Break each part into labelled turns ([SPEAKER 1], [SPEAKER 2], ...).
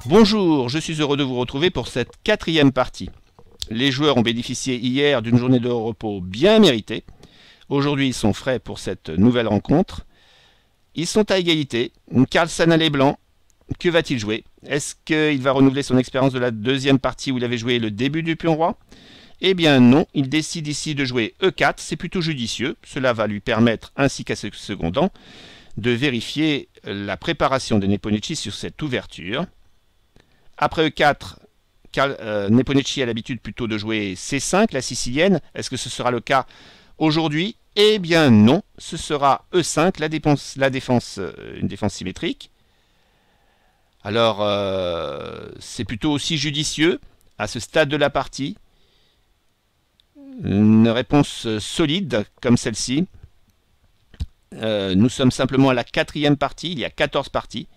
[SPEAKER 1] Bonjour, je suis heureux de vous retrouver pour cette quatrième partie. Les joueurs ont bénéficié hier d'une journée de repos bien méritée. Aujourd'hui, ils sont frais pour cette nouvelle rencontre. Ils sont à égalité. Carlsen a les blancs. Que va-t-il jouer? Est-ce qu'il va renouveler son expérience de la deuxième partie où il avait joué le début du pion roi? Eh bien non, il décide ici de jouer E4, c'est plutôt judicieux. Cela va lui permettre, ainsi qu'à ce secondant, de vérifier la préparation de Nepomniachtchi sur cette ouverture. Après E4, Nepomniachtchi a l'habitude plutôt de jouer C5, la sicilienne. Est-ce que ce sera le cas aujourd'hui? Eh bien non, ce sera E5, une défense symétrique. Alors, c'est plutôt aussi judicieux à ce stade de la partie. Une réponse solide comme celle-ci. Nous sommes simplement à la quatrième partie, il y a 14 parties.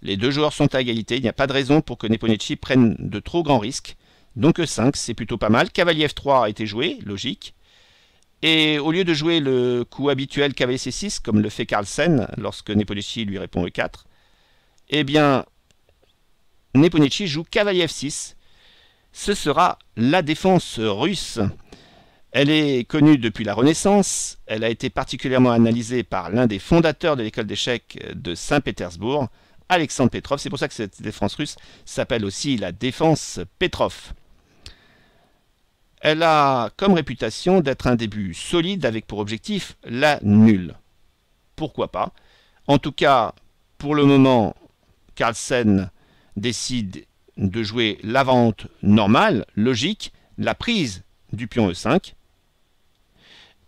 [SPEAKER 1] Les deux joueurs sont à égalité, il n'y a pas de raison pour que Nepomniachtchi prenne de trop grands risques. Donc E5, c'est plutôt pas mal. Cavalier F3 a été joué, logique. Et au lieu de jouer le coup habituel cavalier C6, comme le fait Carlsen lorsque Nepomniachtchi lui répond E4, eh bien, Nepomniachtchi joue cavalier F6. Ce sera la défense russe. Elle est connue depuis la Renaissance. Elle a été particulièrement analysée par l'un des fondateurs de l'école d'échecs de Saint-Pétersbourg, Alexandre Petrov. C'est pour ça que cette défense russe s'appelle aussi la défense Petrov. Elle a comme réputation d'être un début solide avec pour objectif la nulle. Pourquoi pas? En tout cas, pour le moment, Carlsen décide de jouer la vente normale, logique, la prise du pion E5.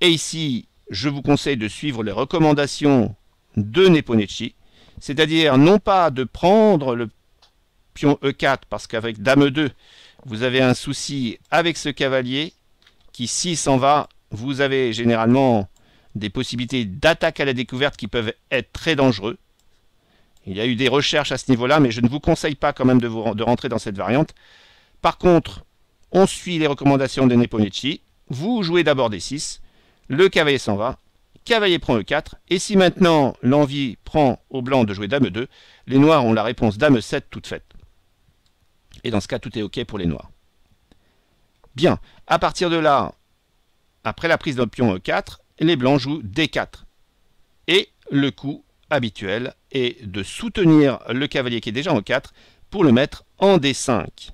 [SPEAKER 1] Et ici, je vous conseille de suivre les recommandations de Nepomniachtchi, c'est-à-dire non pas de prendre le pion E4 parce qu'avec Dame 2, vous avez un souci avec ce cavalier qui, s'il s'en va, vous avez généralement des possibilités d'attaque à la découverte qui peuvent être très dangereux. Il y a eu des recherches à ce niveau-là, mais je ne vous conseille pas quand même de rentrer dans cette variante. Par contre, on suit les recommandations de Nepomniachtchi. Vous jouez d'abord D6, le cavalier s'en va, cavalier prend E4, et si maintenant l'envie prend au blanc de jouer Dame 2, les noirs ont la réponse Dame 7 toute faite. Et dans ce cas, tout est OK pour les noirs. Bien, à partir de là, après la prise d'un pion E4, les blancs jouent D4. Et le coup habituel est de soutenir le cavalier qui est déjà en E4 pour le mettre en D5.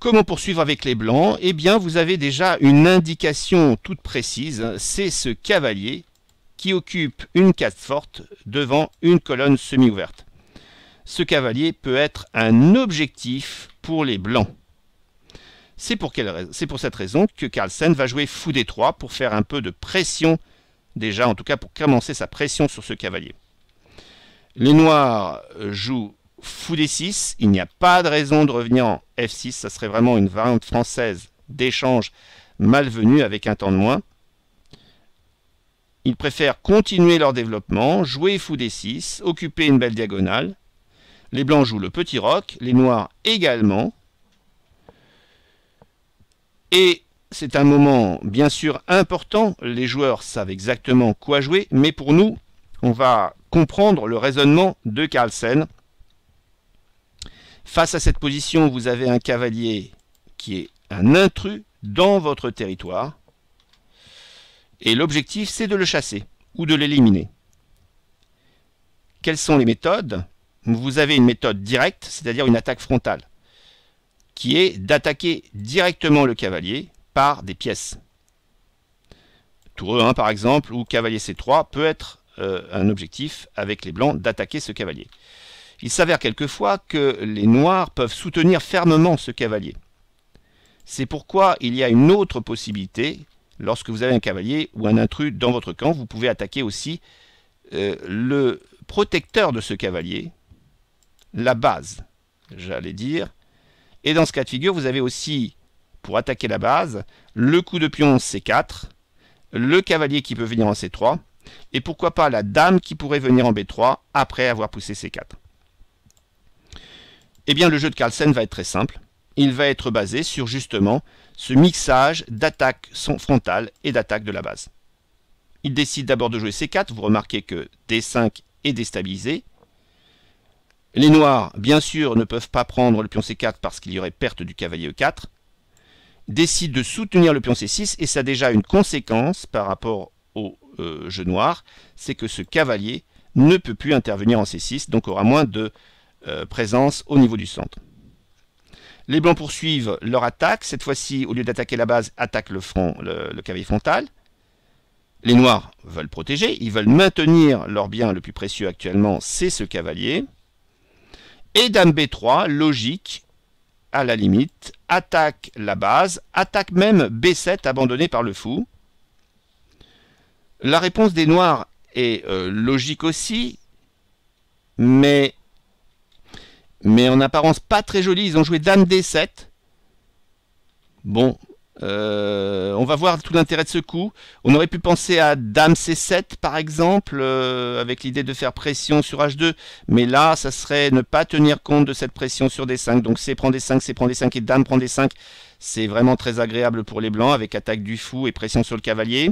[SPEAKER 1] Comment poursuivre avec les blancs? Eh bien, vous avez déjà une indication toute précise. C'est ce cavalier qui occupe une case forte devant une colonne semi-ouverte. Ce cavalier peut être un objectif pour les blancs. C'est pour cette raison que Carlsen va jouer fou D3 pour faire un peu de pression, déjà en tout cas pour commencer sa pression sur ce cavalier. Les noirs jouent fou D6, il n'y a pas de raison de revenir en F6, ça serait vraiment une variante française d'échange malvenue avec un temps de moins. Ils préfèrent continuer leur développement, jouer fou D6, occuper une belle diagonale. Les blancs jouent le petit roc, les noirs également. Et c'est un moment bien sûr important, les joueurs savent exactement quoi jouer, mais pour nous, on va comprendre le raisonnement de Carlsen. Face à cette position, vous avez un cavalier qui est un intrus dans votre territoire. Et l'objectif, c'est de le chasser ou de l'éliminer. Quelles sont les méthodes? Vous avez une méthode directe, c'est-à-dire une attaque frontale, qui est d'attaquer directement le cavalier par des pièces. Tour E1 par exemple, ou cavalier C3 peut être un objectif avec les blancs d'attaquer ce cavalier. Il s'avère quelquefois que les noirs peuvent soutenir fermement ce cavalier. C'est pourquoi il y a une autre possibilité. Lorsque vous avez un cavalier ou un intrus dans votre camp, vous pouvez attaquer aussi le protecteur de ce cavalier, la base, j'allais dire. Et dans ce cas de figure, vous avez aussi, pour attaquer la base, le coup de pion C4, le cavalier qui peut venir en C3, et pourquoi pas la dame qui pourrait venir en B3 après avoir poussé C4. Eh bien, le jeu de Carlsen va être très simple. Il va être basé sur justement ce mixage d'attaque frontale et d'attaque de la base. Il décide d'abord de jouer C4. Vous remarquez que D5 est déstabilisé. Les noirs, bien sûr, ne peuvent pas prendre le pion C4 parce qu'il y aurait perte du cavalier E4. Décident de soutenir le pion C6 et ça a déjà une conséquence par rapport au jeu noir, c'est que ce cavalier ne peut plus intervenir en C6, donc aura moins de présence au niveau du centre. Les blancs poursuivent leur attaque, cette fois-ci, au lieu d'attaquer la base, attaquent le front, le cavalier frontal. Les noirs veulent protéger, ils veulent maintenir leur bien le plus précieux actuellement, c'est ce cavalier. Et dame B3, logique, à la limite, attaque la base, attaque même B7 abandonné par le fou. La réponse des noirs est logique aussi, mais en apparence pas très jolie. Ils ont joué dame D7. Bon, on va voir tout l'intérêt de ce coup. On aurait pu penser à dame C7 par exemple, avec l'idée de faire pression sur H2, mais là ça serait ne pas tenir compte de cette pression sur D5. Donc C prend D5, C prend D5 et dame prend D5. C'est vraiment très agréable pour les blancs avec attaque du fou et pression sur le cavalier.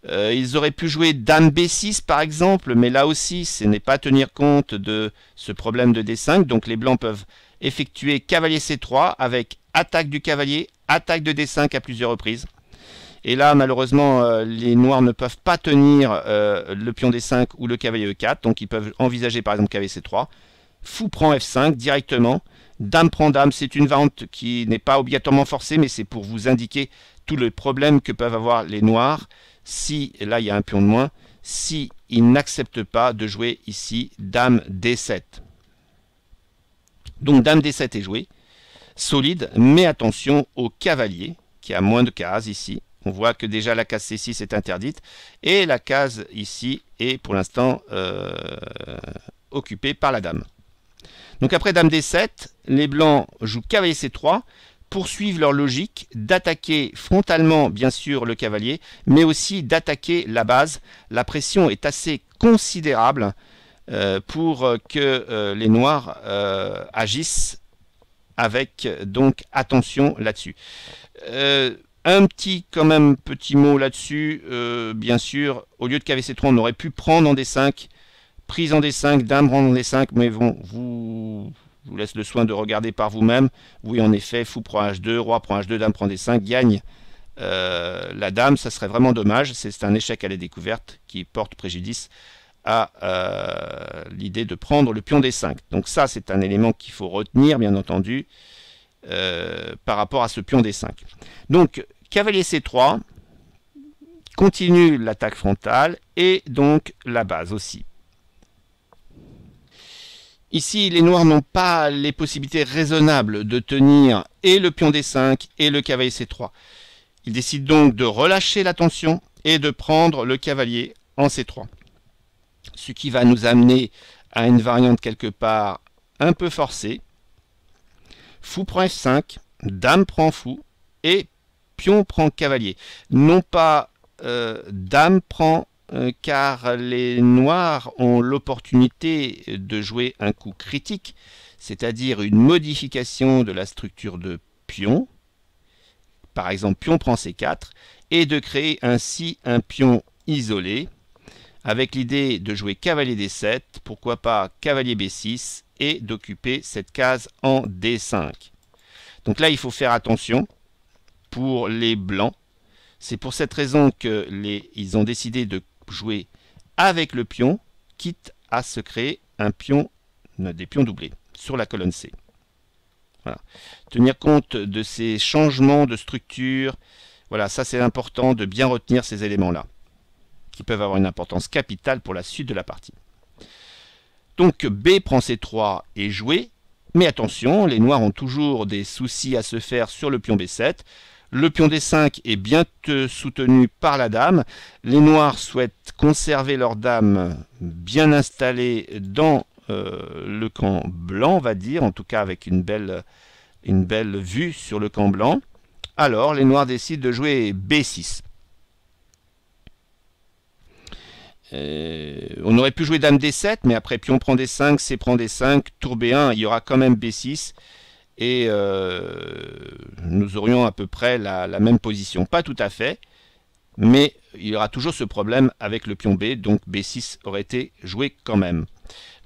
[SPEAKER 1] Ils auraient pu jouer dame B6 par exemple, mais là aussi ce n'est pas tenir compte de ce problème de D5. Donc les blancs peuvent effectuer cavalier C3 avec attaque du cavalier, attaque de D5 à plusieurs reprises. Et là malheureusement les noirs ne peuvent pas tenir le pion D5 ou le cavalier E4, donc ils peuvent envisager par exemple cavalier C3. Fou prend F5 directement, dame prend dame, c'est une variante qui n'est pas obligatoirement forcée, mais c'est pour vous indiquer tout le problème que peuvent avoir les noirs. Si, là il y a un pion de moins, si ils n'acceptent pas de jouer ici dame D7. Donc dame D7 est jouée, solide, mais attention au cavalier qui a moins de cases ici. On voit que déjà la case C6 est interdite et la case ici est pour l'instant occupée par la dame. Donc après dame D7, les blancs jouent cavalier C3, poursuivent leur logique d'attaquer frontalement bien sûr le cavalier, mais aussi d'attaquer la base. La pression est assez considérable pour que les noirs agissent avec donc attention là-dessus. Un petit mot là-dessus, bien sûr, au lieu de cavalier C3, on aurait pu prendre en D5, prise en D5, dame prendre en D5, mais bon, je vous laisse le soin de regarder par vous-même. Oui, en effet, fou prend H2, roi prend H2, dame prend D5, gagne la dame. Ça serait vraiment dommage. C'est un échec à la découverte qui porte préjudice à l'idée de prendre le pion D5. Donc ça, c'est un élément qu'il faut retenir, bien entendu, par rapport à ce pion D5. Donc, cavalier C3, continue l'attaque frontale et donc la base aussi. Ici, les noirs n'ont pas les possibilités raisonnables de tenir et le pion D5 et le cavalier C3. Ils décident donc de relâcher la tension et de prendre le cavalier en C3. Ce qui va nous amener à une variante quelque part un peu forcée. Fou prend F5, dame prend fou et pion prend cavalier. Non pas dame prend car les noirs ont l'opportunité de jouer un coup critique, c'est-à-dire une modification de la structure de pion, par exemple pion prend C4, et de créer ainsi un pion isolé, avec l'idée de jouer cavalier D7, pourquoi pas cavalier B6, et d'occuper cette case en D5. Donc là, il faut faire attention pour les blancs. C'est pour cette raison qu'ils ont décidé de jouer avec le pion, quitte à se créer des pions doublés sur la colonne C. Voilà. Tenir compte de ces changements de structure, voilà, ça c'est important de bien retenir ces éléments-là, qui peuvent avoir une importance capitale pour la suite de la partie. Donc B prend C3 est joué, mais attention, les noirs ont toujours des soucis à se faire sur le pion B7. Le pion D5 est bien soutenu par la dame. Les noirs souhaitent conserver leur dame bien installée dans le camp blanc, on va dire, en tout cas avec une belle vue sur le camp blanc. Alors, les noirs décident de jouer B6. On aurait pu jouer dame D7, mais après pion prend D5, C prend D5, tour B1, il y aura quand même B6. Et nous aurions à peu près la même position. Pas tout à fait, mais il y aura toujours ce problème avec le pion B, donc B6 aurait été joué quand même.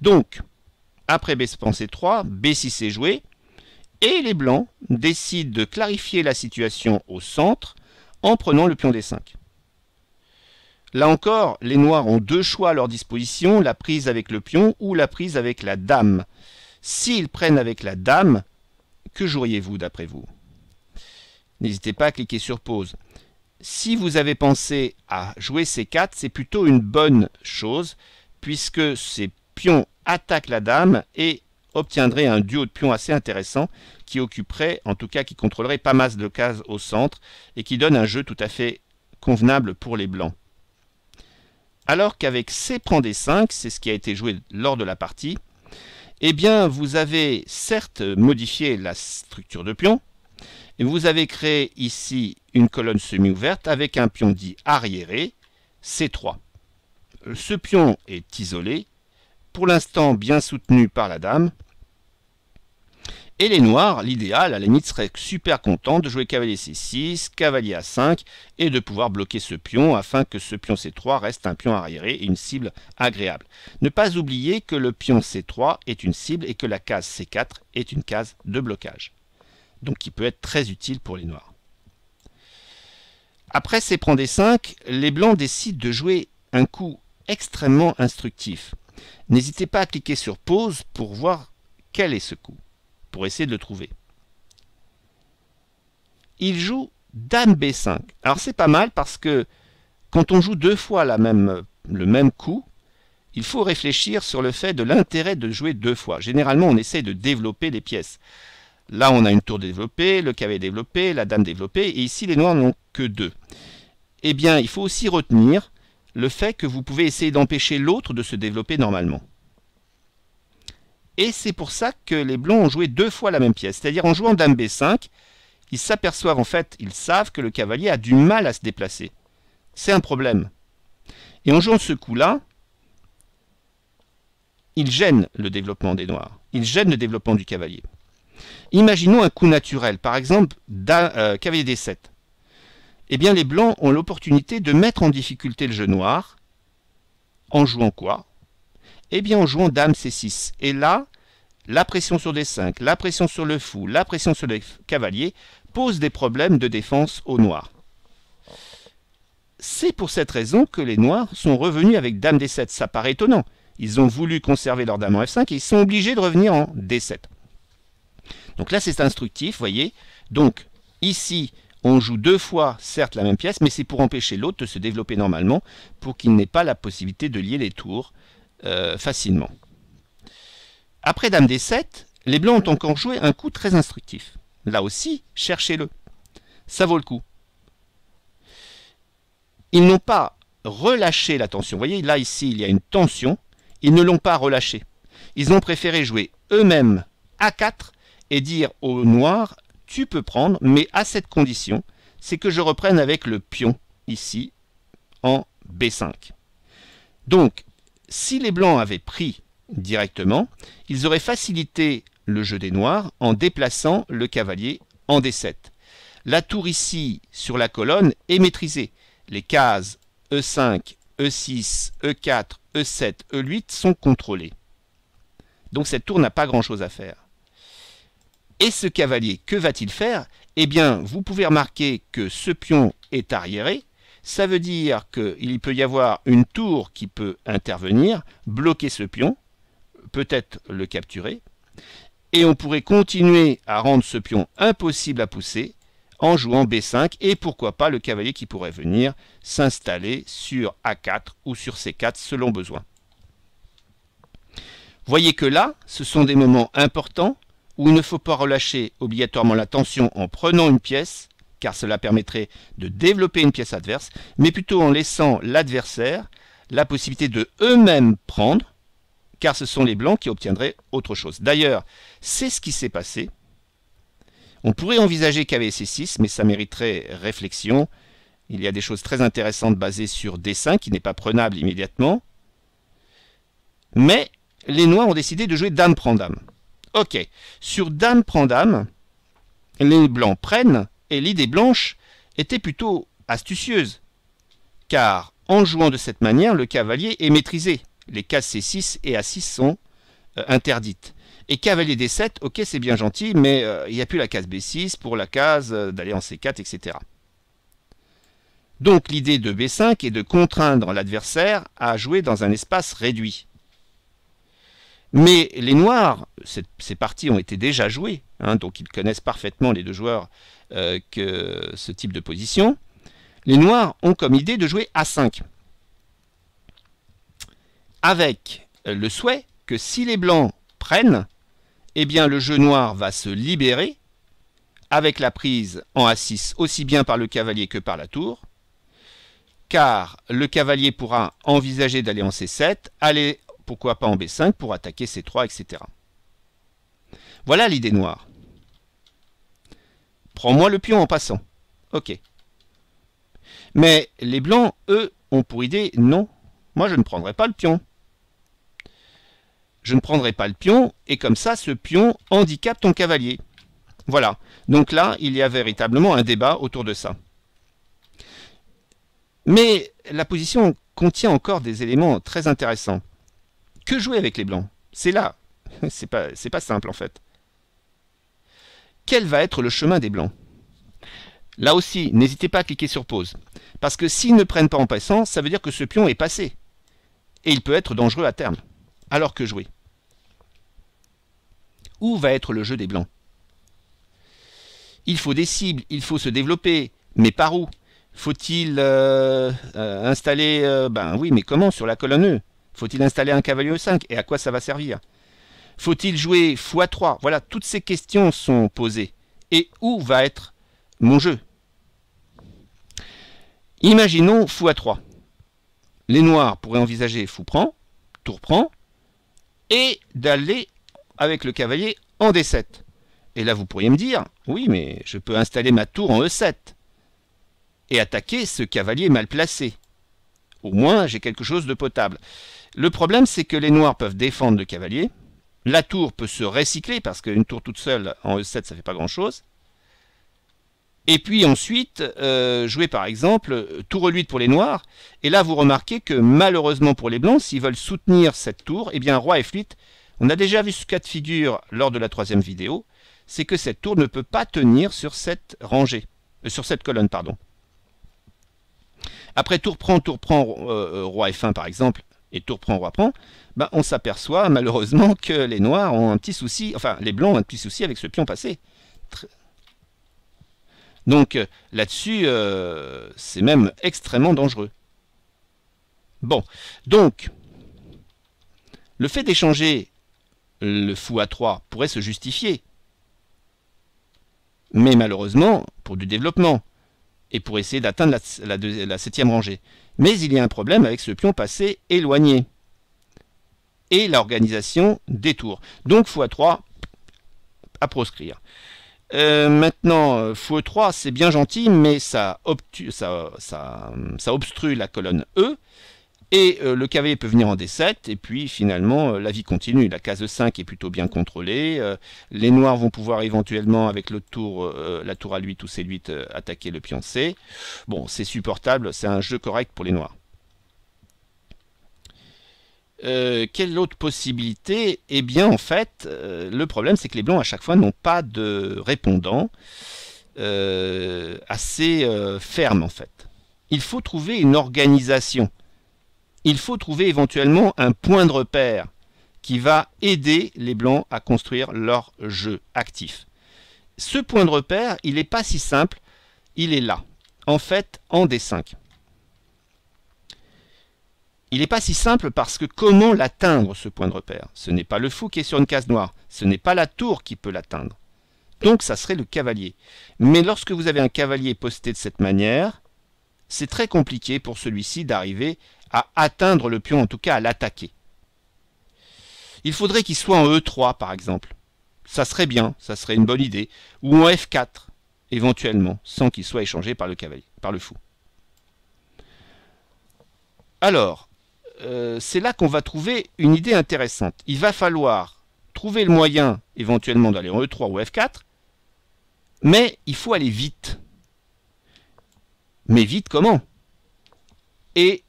[SPEAKER 1] Donc, après B' C3, B6 est joué, et les blancs décident de clarifier la situation au centre en prenant le pion D5. Là encore, les noirs ont deux choix à leur disposition, la prise avec le pion ou la prise avec la dame. S'ils prennent avec la dame, que joueriez-vous d'après vous? N'hésitez pas à cliquer sur pause. Si vous avez pensé à jouer C4, c'est plutôt une bonne chose, puisque ces pions attaquent la dame et obtiendraient un duo de pions assez intéressant qui occuperait, en tout cas qui contrôlerait pas mal de cases au centre et qui donne un jeu tout à fait convenable pour les blancs. Alors qu'avec C prend D5, c'est ce qui a été joué lors de la partie, eh bien vous avez certes modifié la structure de pion, et vous avez créé ici une colonne semi-ouverte avec un pion dit arriéré, C3. Ce pion est isolé, pour l'instant bien soutenu par la dame. Et les noirs, l'idéal, à la limite, serait super content de jouer cavalier C6, cavalier A5, et de pouvoir bloquer ce pion afin que ce pion C3 reste un pion arriéré et une cible agréable. Ne pas oublier que le pion C3 est une cible et que la case C4 est une case de blocage. Donc qui peut être très utile pour les noirs. Après C prend D5, les blancs décident de jouer un coup extrêmement instructif. N'hésitez pas à cliquer sur pause pour voir quel est ce coup, pour essayer de le trouver. Il joue Dame B5. Alors c'est pas mal parce que quand on joue deux fois le même coup, il faut réfléchir sur le fait de l'intérêt de jouer deux fois. Généralement on essaie de développer les pièces. Là, on a une tour développée, le cavalier développé, la dame développée, et ici, les noirs n'ont que deux. Eh bien, il faut aussi retenir le fait que vous pouvez essayer d'empêcher l'autre de se développer normalement. Et c'est pour ça que les blancs ont joué deux fois la même pièce. C'est-à-dire, en jouant dame B5, ils s'aperçoivent, en fait, ils savent que le cavalier a du mal à se déplacer. C'est un problème. Et en jouant ce coup-là, ils gênent le développement des noirs. Ils gênent le développement du cavalier. Imaginons un coup naturel, par exemple cavalier D7. Eh bien, les blancs ont l'opportunité de mettre en difficulté le jeu noir en jouant quoi? Eh bien, en jouant dame C6. Et là, la pression sur D5, la pression sur le fou, la pression sur le cavalier posent des problèmes de défense aux noirs. C'est pour cette raison que les noirs sont revenus avec dame D7. Ça paraît étonnant. Ils ont voulu conserver leur dame en F5 et ils sont obligés de revenir en D7. Donc là, c'est instructif, voyez. Donc, ici, on joue deux fois, certes, la même pièce, mais c'est pour empêcher l'autre de se développer normalement, pour qu'il n'ait pas la possibilité de lier les tours facilement. Après dame D7, les blancs ont encore joué un coup très instructif. Là aussi, cherchez-le. Ça vaut le coup. Ils n'ont pas relâché la tension. Vous voyez, là, ici, il y a une tension. Ils ne l'ont pas relâchée. Ils ont préféré jouer eux-mêmes A4 et dire aux noirs, tu peux prendre, mais à cette condition, c'est que je reprenne avec le pion, ici, en B5. Donc, si les blancs avaient pris directement, ils auraient facilité le jeu des noirs en déplaçant le cavalier en D7. La tour ici, sur la colonne, est maîtrisée. Les cases E5, E6, E4, E7, E8 sont contrôlées. Donc cette tour n'a pas grand-chose à faire. Et ce cavalier, que va-t-il faire? Eh bien, vous pouvez remarquer que ce pion est arriéré. Ça veut dire qu'il peut y avoir une tour qui peut intervenir, bloquer ce pion, peut-être le capturer. Et on pourrait continuer à rendre ce pion impossible à pousser en jouant B5. Et pourquoi pas le cavalier qui pourrait venir s'installer sur A4 ou sur C4 selon besoin. Voyez que là, ce sont des moments importants où il ne faut pas relâcher obligatoirement la tension en prenant une pièce, car cela permettrait de développer une pièce adverse, mais plutôt en laissant l'adversaire la possibilité de eux-mêmes prendre, car ce sont les blancs qui obtiendraient autre chose. D'ailleurs, c'est ce qui s'est passé. On pourrait envisager cavalier C6, mais ça mériterait réflexion. Il y a des choses très intéressantes basées sur D5, qui n'est pas prenable immédiatement. Mais les noirs ont décidé de jouer dame prend dame. Ok, sur dame prend dame, les blancs prennent, et l'idée blanche était plutôt astucieuse. Car en jouant de cette manière, le cavalier est maîtrisé. Les cases C6 et A6 sont interdite. Et cavalier D7, ok, c'est bien gentil, mais il n'y a plus la case B6 pour la case d'aller en C4, etc. Donc l'idée de B5 est de contraindre l'adversaire à jouer dans un espace réduit. Mais les noirs, ces parties ont été déjà jouées, hein, donc ils connaissent parfaitement les deux joueurs que ce type de position. Les noirs ont comme idée de jouer A5. Avec le souhait que si les blancs prennent, eh bien le jeu noir va se libérer avec la prise en A6 aussi bien par le cavalier que par la tour, car le cavalier pourra envisager d'aller en C7, aller pourquoi pas en B5 pour attaquer C3, etc. Voilà l'idée noire. Prends-moi le pion en passant. Ok. Mais les blancs, eux, ont pour idée, non, moi je ne prendrai pas le pion. Je ne prendrai pas le pion, et comme ça, ce pion handicape ton cavalier. Voilà. Donc là, il y a véritablement un débat autour de ça. Mais la position contient encore des éléments très intéressants. Que jouer avec les blancs? C'est là. C'est pas simple en fait. Quel va être le chemin des blancs? Là aussi, n'hésitez pas à cliquer sur pause. Parce que s'ils ne prennent pas en passant, ça veut dire que ce pion est passé. Et il peut être dangereux à terme. Alors que jouer? Où va être le jeu des blancs? Il faut des cibles, il faut se développer. Mais par où? Faut-il installer... ben oui, mais comment sur la colonne E? Faut-il installer un cavalier E5? Et à quoi ça va servir? Faut-il jouer x3? Voilà, toutes ces questions sont posées. Et où va être mon jeu? Imaginons fou A3. Les noirs pourraient envisager fou prend, tour prend, et d'aller avec le cavalier en D7. Et là, vous pourriez me dire, oui, mais je peux installer ma tour en E7 et attaquer ce cavalier mal placé. Au moins, j'ai quelque chose de potable. Le problème, c'est que les noirs peuvent défendre le cavalier. La tour peut se recycler, parce qu'une tour toute seule en E7, ça ne fait pas grand-chose. Et puis ensuite, jouer par exemple tour E8 pour les noirs. Et là, vous remarquez que malheureusement pour les blancs, s'ils veulent soutenir cette tour, eh bien roi F8, on a déjà vu ce cas de figure lors de la troisième vidéo, c'est que cette tour ne peut pas tenir sur cette rangée, sur cette colonne, pardon. Après tour prend, roi F1 par exemple, et tour prend, roi prend, ben, on s'aperçoit malheureusement que les noirs ont un petit souci, enfin les blancs ont un petit souci avec ce pion passé. Donc là-dessus, c'est même extrêmement dangereux. Bon, donc, le fait d'échanger le fou A3 pourrait se justifier. Mais malheureusement, pour du développement, et pour essayer d'atteindre la 7e rangée. Mais il y a un problème avec ce pion passé éloigné. Et l'organisation des tours. Donc fou A3, à proscrire. Maintenant, fou E3, c'est bien gentil, mais ça obstrue la colonne E. Et le cavalier peut venir en D7, et puis finalement la vie continue. La case E5 est plutôt bien contrôlée. Les noirs vont pouvoir éventuellement, avec l'autre tour, la tour A8 ou C8, attaquer le pion C. Bon, c'est supportable, c'est un jeu correct pour les noirs. Quelle autre possibilité? Eh bien, en fait, le problème, c'est que les blancs, à chaque fois, n'ont pas de répondant assez ferme, en fait. Il faut trouver une organisation. Il faut trouver éventuellement un point de repère qui va aider les blancs à construire leur jeu actif. Ce point de repère, il n'est pas si simple, il est là, en fait, en D5. Il n'est pas si simple parce que comment l'atteindre, ce point de repère? Ce n'est pas le fou qui est sur une case noire, ce n'est pas la tour qui peut l'atteindre. Donc ça serait le cavalier. Mais lorsque vous avez un cavalier posté de cette manière, c'est très compliqué pour celui-ci d'arriver à atteindre le pion, en tout cas à l'attaquer. Il faudrait qu'il soit en E3 par exemple. Ça serait bien, ça serait une bonne idée. Ou en F4, éventuellement, sans qu'il soit échangé par le cavalier, par le fou. Alors, c'est là qu'on va trouver une idée intéressante. Il va falloir trouver le moyen, éventuellement, d'aller en E3 ou F4, mais il faut aller vite. Mais vite comment? Et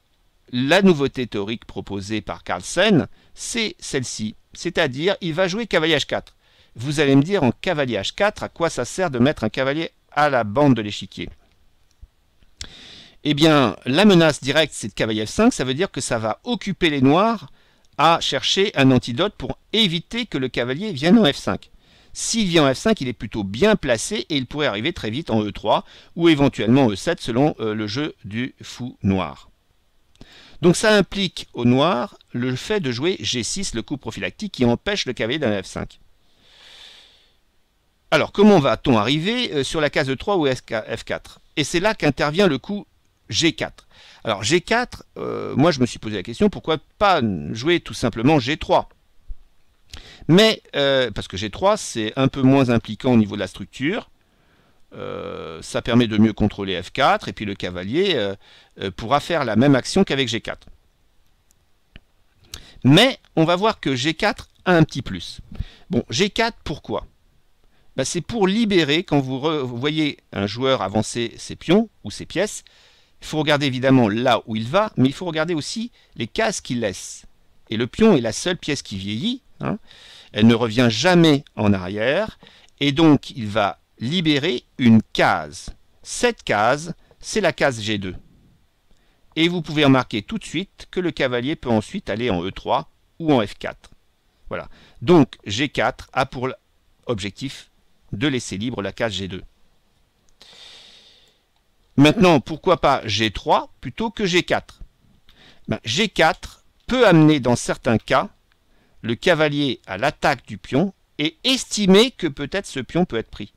[SPEAKER 1] la nouveauté théorique proposée par Carlsen, c'est celle-ci. C'est-à-dire, il va jouer cavalier H4. Vous allez me dire, en cavalier H4, à quoi ça sert de mettre un cavalier à la bande de l'échiquier? Eh bien, la menace directe, c'est de cavalier F5. Ça veut dire que ça va occuper les noirs à chercher un antidote pour éviter que le cavalier vienne en F5. S'il vient en F5, il est plutôt bien placé et il pourrait arriver très vite en E3 ou éventuellement en E7 selon le jeu du fou noir. Donc ça implique au noir le fait de jouer G6, le coup prophylactique qui empêche le cavalier d'un F5. Alors comment va-t-on arriver sur la case E3 ou F4? Et c'est là qu'intervient le coup G4. Alors G4, moi je me suis posé la question, pourquoi pas jouer tout simplement G3? Mais, parce que G3 c'est un peu moins impliquant au niveau de la structure, ça permet de mieux contrôler F4, et puis le cavalier pourra faire la même action qu'avec G4. Mais on va voir que G4 a un petit plus. Bon, G4 pourquoi? Ben, c'est pour libérer, quand vous voyez un joueur avancer ses pions ou ses pièces, il faut regarder évidemment là où il va, mais il faut regarder aussi les cases qu'il laisse. Et le pion est la seule pièce qui vieillit, hein. Elle ne revient jamais en arrière, et donc il va libérer une case. Cette case, c'est la case G2. Et vous pouvez remarquer tout de suite que le cavalier peut ensuite aller en E3 ou en F4. Voilà. Donc G4 a pour objectif de laisser libre la case G2. Maintenant, pourquoi pas G3 plutôt que G4? Ben, G4 peut amener dans certains cas le cavalier à l'attaque du pion et estimer que peut-être ce pion peut être pris.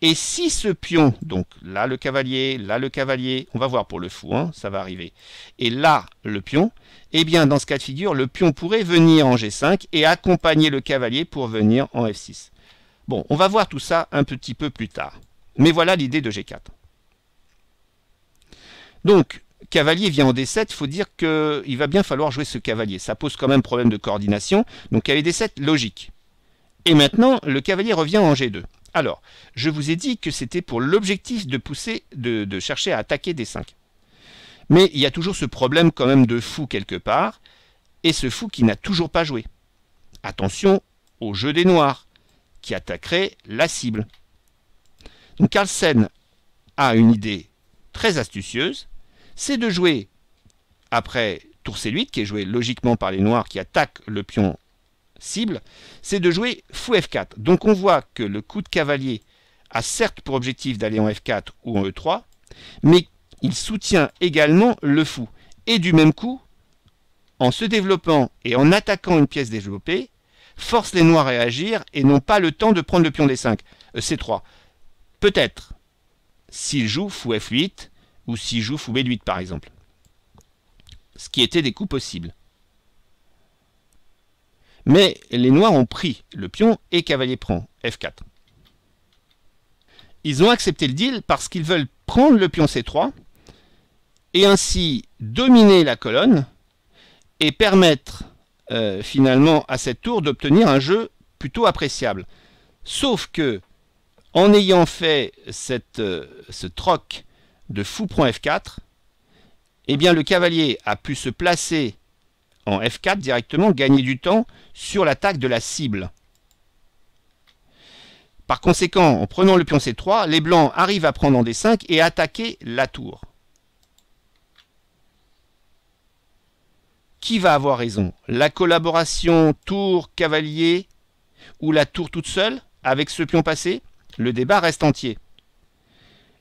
[SPEAKER 1] Et si ce pion, donc là le cavalier, on va voir pour le fou, hein, ça va arriver, et là le pion, eh bien dans ce cas de figure, le pion pourrait venir en G5 et accompagner le cavalier pour venir en F6. Bon, on va voir tout ça un petit peu plus tard. Mais voilà l'idée de G4. Donc, cavalier vient en D7, il faut dire qu'il va bien falloir jouer ce cavalier. Ça pose quand même problème de coordination. Donc, cavalier D7, logique. Et maintenant, le cavalier revient en G2. Alors, je vous ai dit que c'était pour l'objectif de pousser, de chercher à attaquer D5. Mais il y a toujours ce problème quand même de fou quelque part, et ce fou qui n'a toujours pas joué. Attention au jeu des noirs, qui attaquerait la cible. Donc Carlsen a une idée très astucieuse, c'est de jouer, après tour C8, qui est joué logiquement par les noirs qui attaquent le pion cible, c'est de jouer fou F4. Donc on voit que le coup de cavalier a certes pour objectif d'aller en F4 ou en E3, mais il soutient également le fou. Et du même coup, en se développant et en attaquant une pièce développée, force les noirs à réagir et n'ont pas le temps de prendre le pion D5, C3. Peut-être, s'il joue fou F8 ou s'il joue fou B8 par exemple. Ce qui était des coups possibles. Mais les noirs ont pris le pion et cavalier prend F4. Ils ont accepté le deal parce qu'ils veulent prendre le pion C3 et ainsi dominer la colonne et permettre finalement à cette tour d'obtenir un jeu plutôt appréciable. Sauf que en ayant fait ce troc de fou prend F4, eh bien le cavalier a pu se placer en F4 directement, gagner du temps sur l'attaque de la cible. Par conséquent, en prenant le pion C3, les blancs arrivent à prendre en D5 et attaquer la tour. Qui va avoir raison? La collaboration tour-cavalier ou la tour toute seule avec ce pion passé? Le débat reste entier.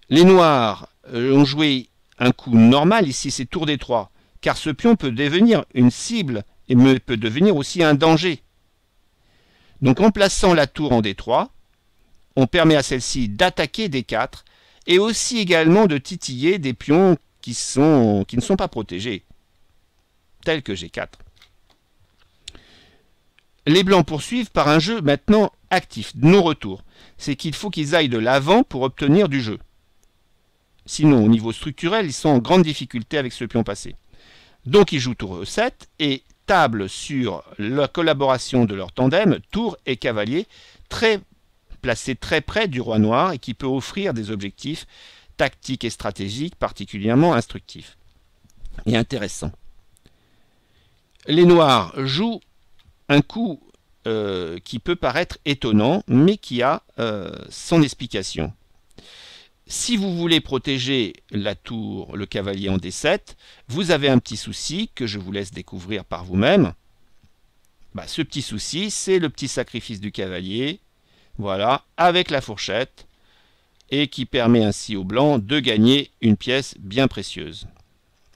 [SPEAKER 1] Les noirs ont joué un coup normal, ici c'est tour D3, car ce pion peut devenir une cible et peut devenir aussi un danger. Donc en plaçant la tour en D3, on permet à celle-ci d'attaquer D4 et aussi également de titiller des pions qui ne sont pas protégés, tels que G4. Les blancs poursuivent par un jeu maintenant actif, non-retour. C'est qu'il faut qu'ils aillent de l'avant pour obtenir du jeu. Sinon, au niveau structurel, ils sont en grande difficulté avec ce pion passé. Donc ils jouent tour E7 et tablent sur la collaboration de leur tandem, tour et cavalier, placé très près du roi noir et qui peut offrir des objectifs tactiques et stratégiques particulièrement instructifs et intéressants. Les noirs jouent un coup qui peut paraître étonnant, mais qui a son explication. Si vous voulez protéger la tour, le cavalier en D7, vous avez un petit souci que je vous laisse découvrir par vous-même. Ce petit souci, c'est le petit sacrifice du cavalier, voilà, avec la fourchette, et qui permet ainsi au blanc de gagner une pièce bien précieuse.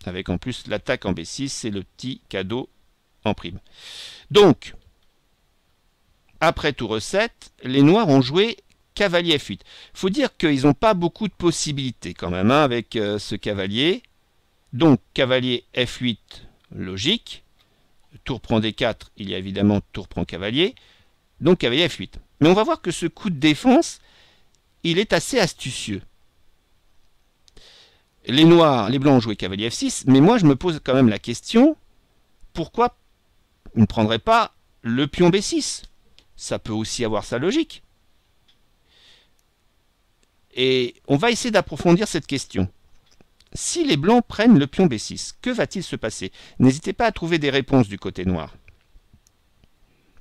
[SPEAKER 1] Avec en plus l'attaque en B6, c'est le petit cadeau en prime. Donc, après tour E7, les noirs ont joué cavalier F8. Il faut dire qu'ils n'ont pas beaucoup de possibilités quand même avec ce cavalier. Donc cavalier F8, logique. Tour prend D4, il y a évidemment tour prend cavalier. Donc cavalier F8. Mais on va voir que ce coup de défense, il est assez astucieux. Les noirs, les blancs ont joué cavalier F6, mais moi je me pose quand même la question, pourquoi ils ne prendraient pas le pion B6? Ça peut aussi avoir sa logique. Et on va essayer d'approfondir cette question. Si les blancs prennent le pion B6, que va-t-il se passer? N'hésitez pas à trouver des réponses du côté noir.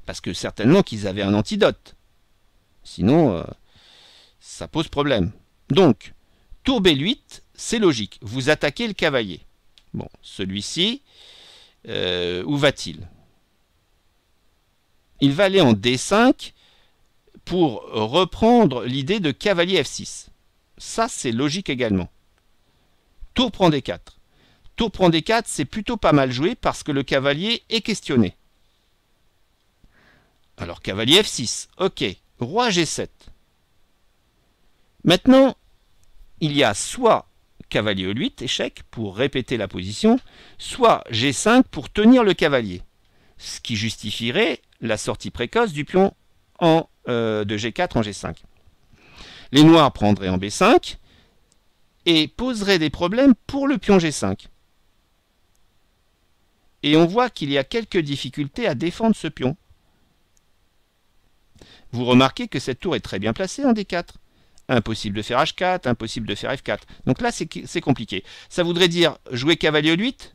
[SPEAKER 1] Parce que certainement qu'ils avaient un antidote. Sinon, ça pose problème. Donc, tour B8, c'est logique. Vous attaquez le cavalier. Bon, celui-ci, où va-t-il? Il va aller en D5 pour reprendre l'idée de cavalier F6. Ça, c'est logique également. Tour prend D4. Tour prend D4, c'est plutôt pas mal joué parce que le cavalier est questionné. Alors, cavalier F6, ok. Roi G7. Maintenant, il y a soit cavalier E8, échec, pour répéter la position, soit G5 pour tenir le cavalier. Ce qui justifierait la sortie précoce du pion de G4 en G5. Les noirs prendraient en B5 et poseraient des problèmes pour le pion G5. Et on voit qu'il y a quelques difficultés à défendre ce pion. Vous remarquez que cette tour est très bien placée en D4. Impossible de faire H4, impossible de faire F4. Donc là, c'est compliqué. Ça voudrait dire jouer cavalier E8,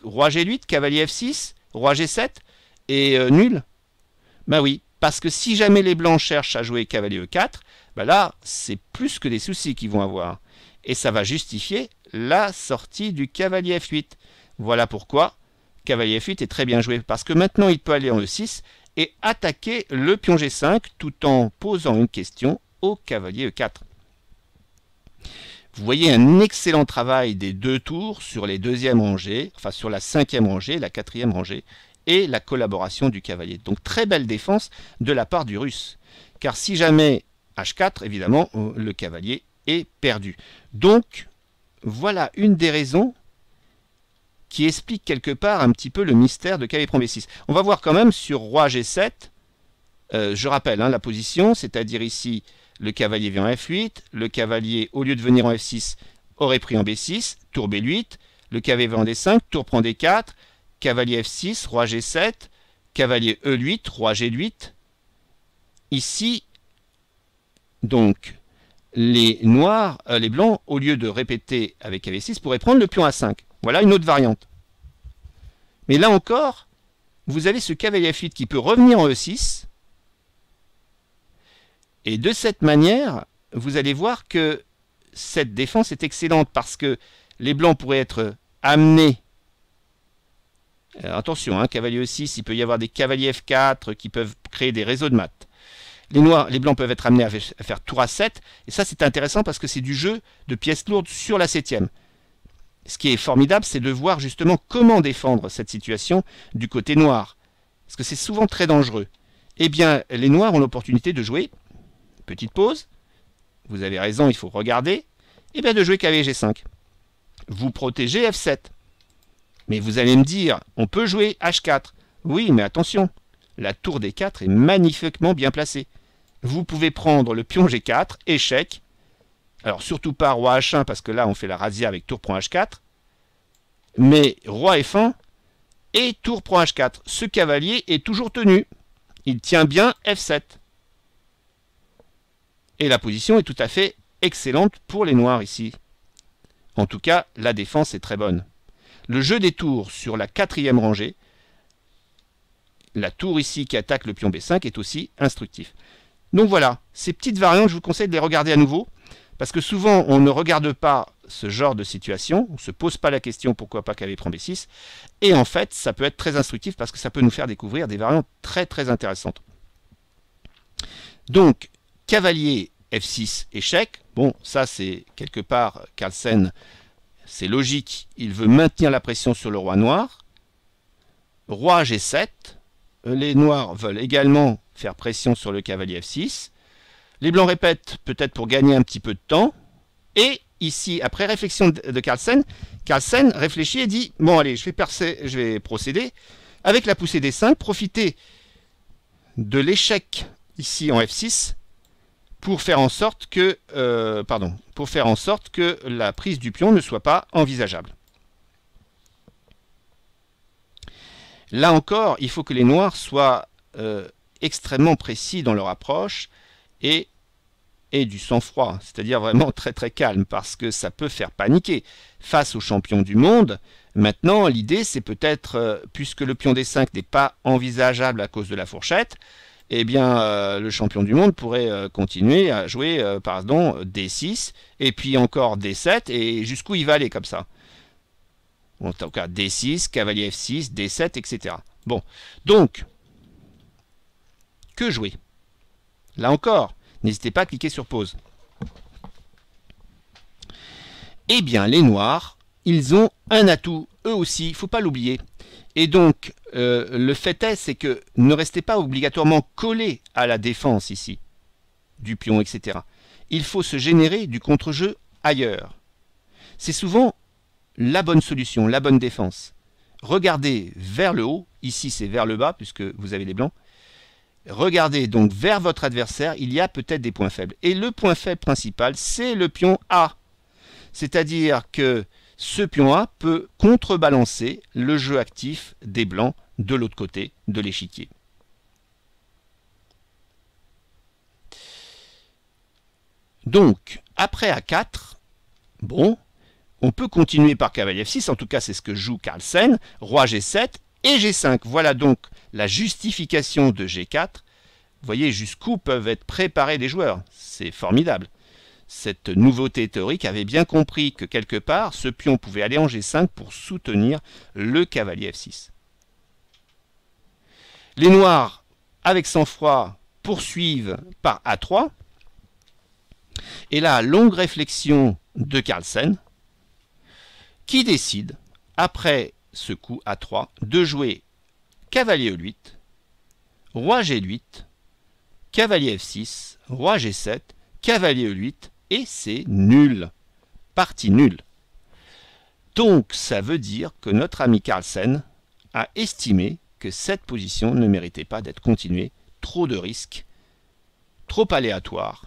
[SPEAKER 1] roi G8, cavalier F6, roi G7, et nul. Oui, parce que si jamais les blancs cherchent à jouer cavalier E4, là, c'est plus que des soucis qu'ils vont avoir. Et ça va justifier la sortie du cavalier F8. Voilà pourquoi cavalier F8 est très bien joué, parce que maintenant, il peut aller en E6 et attaquer le pion G5 tout en posant une question au cavalier E4. Vous voyez un excellent travail des deux tours sur les deuxièmes rangées, enfin sur la cinquième rangée, la quatrième rangée, et la collaboration du cavalier. Donc très belle défense de la part du russe. Car si jamais H4, évidemment, le cavalier est perdu. Donc, voilà une des raisons qui explique quelque part un petit peu le mystère de cavalier prend B6. On va voir quand même sur roi G7, je rappelle la position, c'est-à-dire ici, le cavalier vient en F8, le cavalier, au lieu de venir en F6, aurait pris en B6, tour B8, le cavalier va en D5, tour prend D4, cavalier F6, roi G7, cavalier E8, roi G8. Ici, donc, les noirs, les blancs, au lieu de répéter avec cavalier 6, pourraient prendre le pion A5. Voilà une autre variante. Mais là encore, vous avez ce cavalier F8 qui peut revenir en E6. Et de cette manière, vous allez voir que cette défense est excellente parce que les blancs pourraient être amenés. Attention, cavalier E6, il peut y avoir des cavaliers F4 qui peuvent créer des réseaux de maths. Les blancs peuvent être amenés à faire tour A7. Et ça, c'est intéressant parce que c'est du jeu de pièces lourdes sur la 7e. Ce qui est formidable, c'est de voir justement comment défendre cette situation du côté noir. Parce que c'est souvent très dangereux. Eh bien, les noirs ont l'opportunité de jouer. Petite pause. Vous avez raison, il faut regarder. Eh bien, de jouer cavalier G5. Vous protégez F7. Mais vous allez me dire, on peut jouer H4. Oui, mais attention, la tour D4 est magnifiquement bien placée. Vous pouvez prendre le pion G4, échec. Alors, surtout pas roi H1, parce que là, on fait la razzia avec tour prend H4. Mais roi F1 et tour prend H4. Ce cavalier est toujours tenu. Il tient bien F7. Et la position est tout à fait excellente pour les noirs ici. En tout cas, la défense est très bonne. Le jeu des tours sur la 4e rangée la tour ici qui attaque le pion B5 est aussi instructif. Donc voilà, ces petites variantes, je vous conseille de les regarder à nouveau, parce que souvent on ne regarde pas ce genre de situation, on ne se pose pas la question pourquoi pas cavalier prend B6, et en fait ça peut être très instructif parce que ça peut nous faire découvrir des variantes très très intéressantes. Donc cavalier F6 échec, bon ça c'est quelque part Carlsen, c'est logique, il veut maintenir la pression sur le roi noir. Roi G7, les noirs veulent également faire pression sur le cavalier F6. Les blancs répètent peut-être pour gagner un petit peu de temps. Et ici, après réflexion de Carlsen, Carlsen réfléchit et dit, bon allez, je vais procéder avec la poussée D5, profiter de l'échec ici en F6 pour faire en sorte que, la prise du pion ne soit pas envisageable. Là encore, il faut que les noirs soient extrêmement précis dans leur approche et du sang-froid, c'est-à-dire vraiment très très calme, parce que ça peut faire paniquer. Face aux champions du monde, maintenant l'idée c'est peut-être, puisque le pion D5 n'est pas envisageable à cause de la fourchette, eh bien le champion du monde pourrait continuer à jouer D6, et puis encore D7, et jusqu'où il va aller comme ça. En tout cas, D6, cavalier F6, D7, etc. Bon, donc, que jouer? Là encore, n'hésitez pas à cliquer sur pause. Eh bien, les noirs, ils ont un atout, eux aussi, il ne faut pas l'oublier. Et donc, le fait est, c'est que ne restez pas obligatoirement collé à la défense ici, du pion, etc. Il faut se générer du contre-jeu ailleurs. C'est souvent la bonne solution, la bonne défense. Regardez vers le haut, ici c'est vers le bas puisque vous avez les blancs. Regardez donc vers votre adversaire, il y a peut-être des points faibles. Et le point faible principal, c'est le pion A. C'est-à-dire que ce pion A peut contrebalancer le jeu actif des blancs de l'autre côté de l'échiquier. Donc, après A4, bon, on peut continuer par cavalier F6, en tout cas c'est ce que joue Carlsen, roi G7 et G5. Voilà donc la justification de G4. Vous voyez jusqu'où peuvent être préparés les joueurs. C'est formidable. Cette nouveauté théorique avait bien compris que quelque part, ce pion pouvait aller en G5 pour soutenir le cavalier F6. Les noirs, avec sang-froid, poursuivent par A3. Et là, longue réflexion de Carlsen, qui décide, après ce coup A3, de jouer cavalier E8, roi G8, cavalier F6, roi G7, cavalier E8, et c'est nul. Partie nulle. Donc, ça veut dire que notre ami Carlsen a estimé que cette position ne méritait pas d'être continuée. Trop de risques, trop aléatoire.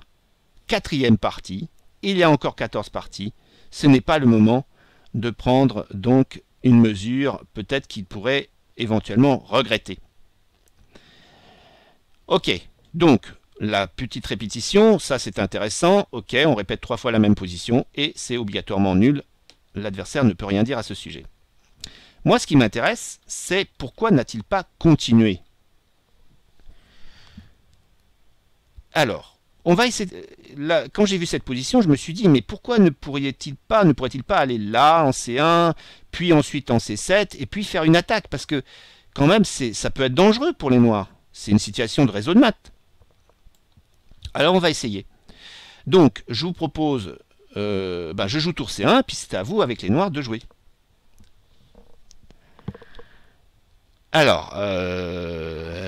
[SPEAKER 1] Quatrième partie, il y a encore 14 parties. Ce n'est pas le moment de prendre donc une mesure peut-être qu'il pourrait éventuellement regretter. Ok, donc la petite répétition, ça c'est intéressant. Ok, on répète 3 fois la même position et c'est obligatoirement nul. L'adversaire ne peut rien dire à ce sujet. Moi, ce qui m'intéresse, c'est pourquoi n'a-t-il pas continué? Alors, on va essayer. Là, quand j'ai vu cette position, je me suis dit, mais pourquoi ne pourrait-il pas aller là en C1, puis ensuite en C7, et puis faire une attaque? Parce que quand même, ça peut être dangereux pour les noirs. C'est une situation de réseau de maths. Alors on va essayer. Donc, je vous propose, je joue tour C1, puis c'est à vous, avec les noirs, de jouer. Alors,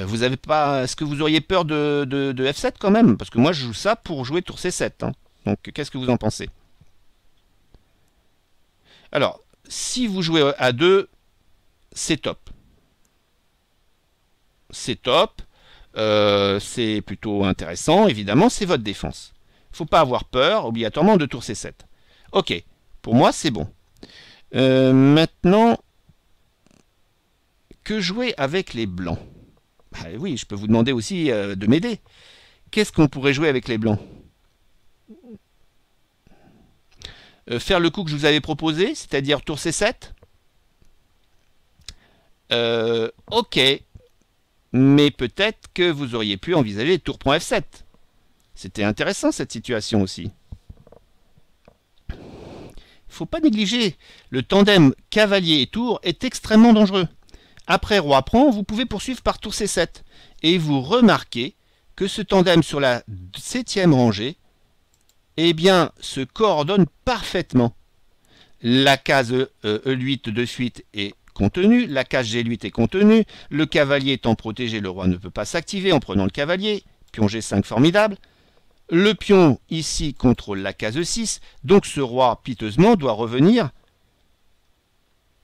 [SPEAKER 1] vous avez pas. Est-ce que vous auriez peur de F7 quand même? Parce que moi je joue ça pour jouer tour C7. Hein. Donc qu'est-ce que vous en pensez? Alors, si vous jouez A2, c'est top. C'est top. C'est plutôt intéressant, évidemment, c'est votre défense. Il ne faut pas avoir peur, obligatoirement, de tour C7. Ok, pour moi c'est bon. Maintenant, que jouer avec les blancs? Oui, je peux vous demander aussi de m'aider. Qu'est-ce qu'on pourrait jouer avec les blancs? Faire le coup que je vous avais proposé, c'est-à-dire tour C7. Ok. mais peut-être que vous auriez pu envisager tour prend F7. C'était intéressant cette situation aussi. Il ne faut pas négliger, le tandem cavalier et tour est extrêmement dangereux. Après roi prend, vous pouvez poursuivre par tour C7. Et vous remarquez que ce tandem sur la 7e rangée, eh bien, se coordonne parfaitement. La case E8 de suite est contenue, la case G8 est contenue, le cavalier étant protégé, le roi ne peut pas s'activer en prenant le cavalier, pion G5 formidable. Le pion ici contrôle la case E6, donc ce roi piteusement doit revenir.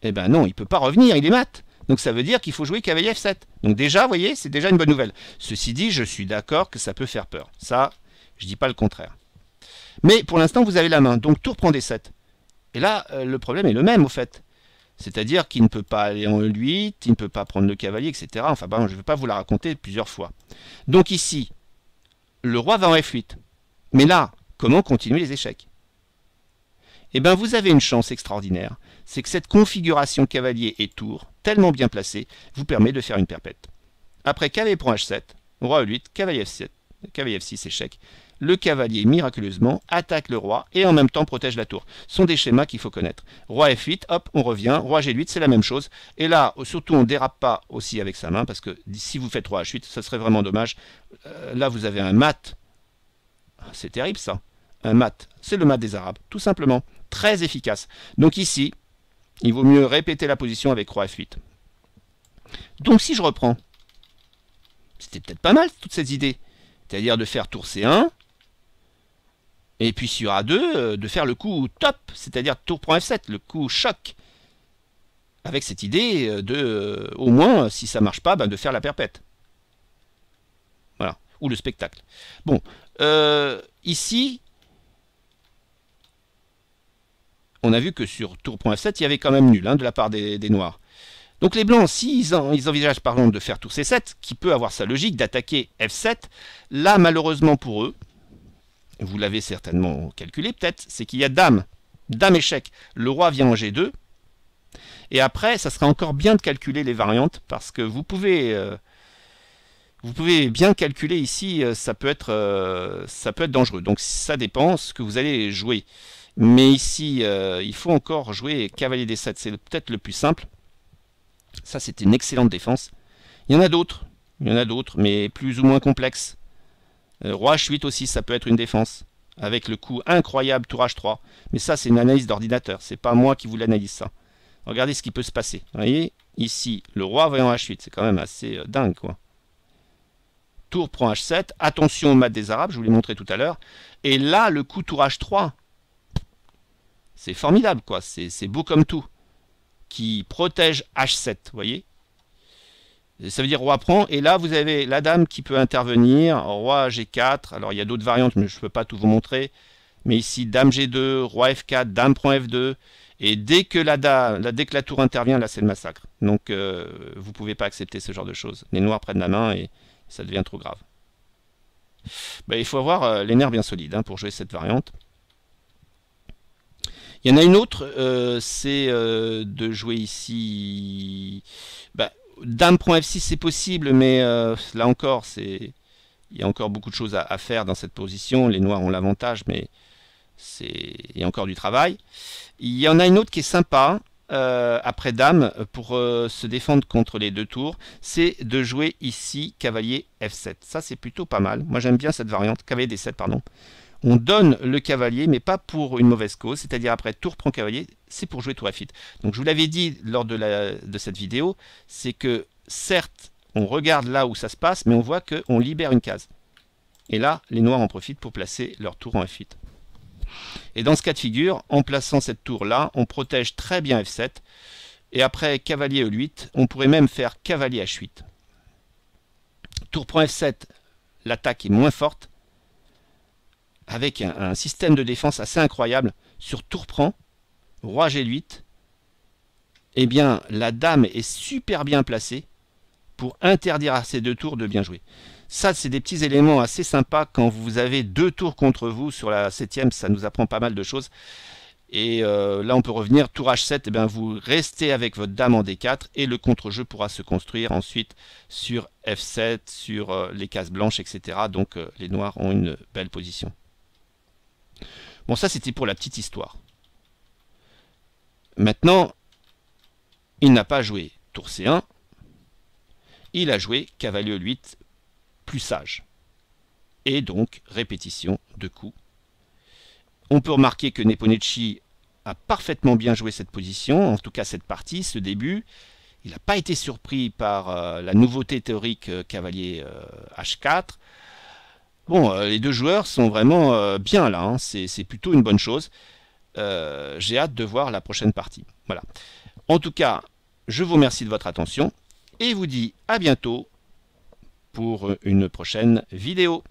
[SPEAKER 1] Eh ben non, il ne peut pas revenir, il est mat. Donc ça veut dire qu'il faut jouer cavalier F7. Donc déjà, vous voyez, c'est déjà une bonne nouvelle. Ceci dit, je suis d'accord que ça peut faire peur. Ça, je ne dis pas le contraire. Mais pour l'instant, vous avez la main. Donc tour prend D7. Et là, le problème est le même, au fait. C'est-à-dire qu'il ne peut pas aller en E8, il ne peut pas prendre le cavalier, etc. Enfin, bon, je ne vais pas vous la raconter plusieurs fois. Donc ici, le roi va en F8. Mais là, comment continuer les échecs? Eh bien, vous avez une chance extraordinaire. C'est que cette configuration cavalier et tour, tellement bien placée, vous permet de faire une perpète. Après cavalier prend H7, roi E8, cavalier F7, cavalier F6, échec. Le cavalier, miraculeusement, attaque le roi et en même temps protège la tour. Ce sont des schémas qu'il faut connaître. Roi F8, hop, on revient. Roi G8, c'est la même chose. Et là, surtout, on ne dérape pas aussi avec sa main, parce que si vous faites roi H8, ça serait vraiment dommage. Là, vous avez un mat. C'est terrible, ça. Un mat. C'est le mat des Arabes, tout simplement. Très efficace. Donc ici, il vaut mieux répéter la position avec roi F8. Donc si je reprends, c'était peut-être pas mal toutes ces idées. C'est-à-dire de faire tour C1, et puis sur A2, de faire le coup top, c'est-à-dire tour prend F7, le coup choc. Avec cette idée de, au moins, si ça marche pas, ben de faire la perpète. Voilà, ou le spectacle. Bon, ici, on a vu que sur tour prend F7, il y avait quand même nul de la part des noirs. Donc les blancs, s'ils envisagent par exemple de faire tour C7, qui peut avoir sa logique d'attaquer F7, là malheureusement pour eux, vous l'avez certainement calculé peut-être, c'est qu'il y a dame, dame échec, le roi vient en G2, et après ça sera encore bien de calculer les variantes, parce que vous pouvez bien calculer ici, ça peut être dangereux, donc ça dépend ce que vous allez jouer. Mais ici, il faut encore jouer cavalier D7, c'est peut-être le plus simple. Ça, c'était une excellente défense. Il y en a d'autres, mais plus ou moins complexes. Roi H8 aussi, ça peut être une défense. Avec le coup incroyable, tour H3. Mais ça, c'est une analyse d'ordinateur. C'est pas moi qui vous l'analyse ça. Regardez ce qui peut se passer. Vous voyez, ici, le roi va en H8. C'est quand même assez dingue, quoi. Tour prend H7. Attention au mat des Arabes, je vous l'ai montré tout à l'heure. Et là, le coup tour H3. C'est formidable, quoi. C'est beau comme tout. Qui protège H7, vous voyez. Ça veut dire roi prend, et là vous avez la dame qui peut intervenir, roi G4, alors il y a d'autres variantes, mais je ne peux pas tout vous montrer, mais ici dame G2, roi F4, dame prend F2, et dès que la tour intervient, là c'est le massacre. Donc vous ne pouvez pas accepter ce genre de choses. Les noirs prennent la main et ça devient trop grave. Ben, il faut avoir les nerfs bien solides pour jouer cette variante. Il y en a une autre, c'est de jouer ici. Bah, dame prend F6, c'est possible, mais là encore, il y a encore beaucoup de choses à faire dans cette position. Les noirs ont l'avantage, mais il y a encore du travail. Il y en a une autre qui est sympa, après dame, pour se défendre contre les deux tours, c'est de jouer ici cavalier F7. Ça, c'est plutôt pas mal. Moi, j'aime bien cette variante, cavalier D7, pardon. On donne le cavalier, mais pas pour une mauvaise cause, c'est-à-dire après tour prend cavalier, c'est pour jouer tour F8. Donc je vous l'avais dit lors de cette vidéo, c'est que certes, on regarde là où ça se passe, mais on voit qu'on libère une case. Et là, les noirs en profitent pour placer leur tour en F8. Et dans ce cas de figure, en plaçant cette tour-là, on protège très bien F7. Et après cavalier E8, on pourrait même faire cavalier H8. Tour prend F7, l'attaque est moins forte, avec un système de défense assez incroyable. Sur tour prend, roi G8, eh bien la dame est super bien placée pour interdire à ces deux tours de bien jouer. Ça, c'est des petits éléments assez sympas quand vous avez deux tours contre vous sur la 7e, ça nous apprend pas mal de choses. Et là, on peut revenir, tour H7, eh bien, vous restez avec votre dame en D4 et le contre-jeu pourra se construire ensuite sur F7, sur les cases blanches, etc. Donc, les noirs ont une belle position. Bon, ça, c'était pour la petite histoire. Maintenant, il n'a pas joué tour C1, il a joué cavalier E8 plus sage. Et donc, répétition de coups. On peut remarquer que Nepomniachtchi a parfaitement bien joué cette position, en tout cas cette partie, ce début. Il n'a pas été surpris par la nouveauté théorique cavalier H4. Bon, les deux joueurs sont vraiment bien là, hein. C'est plutôt une bonne chose. J'ai hâte de voir la prochaine partie. Voilà. En tout cas, je vous remercie de votre attention et vous dis à bientôt pour une prochaine vidéo.